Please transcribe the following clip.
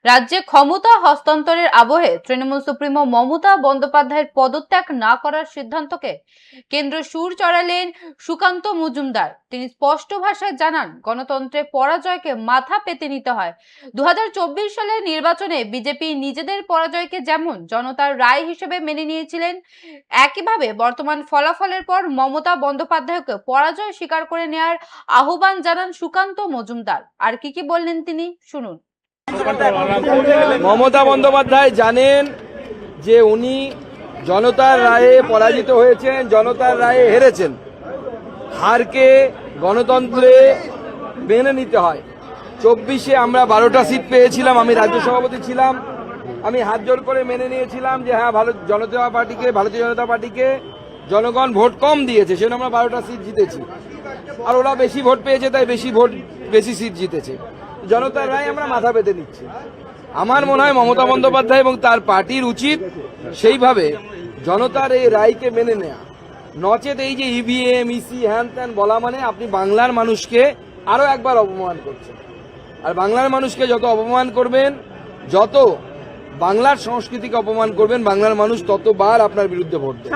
রাজ্যে ক্ষমতা হস্তান্তরের আবহে তৃণমূল সুপ্রিমো মমতা বন্দ্যোপাধ্যায়ের পদত্যাগ না করার সিদ্ধান্তকে কেন্দ্র সুর চড়ালেন সুকান্ত মজুমদার। তিনি স্পষ্ট ভাষায় জানান, গণতন্ত্রে পরাজয়কে মাথা পেতে নিতে হয়। 2024 সালের নির্বাচনে বিজেপি নিজেদের পরাজয়কে যেমন জনতার রায় হিসেবে মেনে নিয়েছিলেন, একইভাবে বর্তমান ফলাফলের পর মমতা বন্দ্যোপাধ্যায়কে পরাজয় স্বীকার করে নেওয়ার আহ্বান জানান সুকান্ত মজুমদার। আর কি বললেন তিনি, শুনুন। মমতা বন্দ্যোপাধ্যায় জানেন যে উনি জনতার রায়ে পরাজিত হয়েছেন, জনতার রায়ে হেরেছেন। হারকে গণতন্ত্রে মেনে নিতে হয়। 24-এ আমরা 12টা সিট পেয়েছিলাম, আমি রাজ্য সভাপতি ছিলাম। আমি হাত জোর করে মেনে নিয়েছিলাম যে হ্যাঁ, ভারতীয় জনতা পার্টিকে জনগণ ভোট কম দিয়েছে, সেজন্য আমরা 12টা সিট জিতেছি। আর ওরা বেশি ভোট পেয়েছে, তাই বেশি সিট জিতেছে। জনতার রায় আমরা মাথা পেতে নিচ্ছি। আমার মনে হয় মমতা বন্দ্যোপাধ্যায় এবং তার পার্টির উচিত সেইভাবে জনতার এই রায়কে মেনে নেয়া। নচেত এই যে ইভিএম, ইসি, হ্যান ত্যান বলা মানে আপনি বাংলার মানুষকে আরো একবার অপমান করছেন। আর বাংলার মানুষকে যত অপমান করবেন, যত বাংলার সংস্কৃতিকে অপমান করবেন, বাংলার মানুষ ততবার আপনার বিরুদ্ধে ভোট দেবে।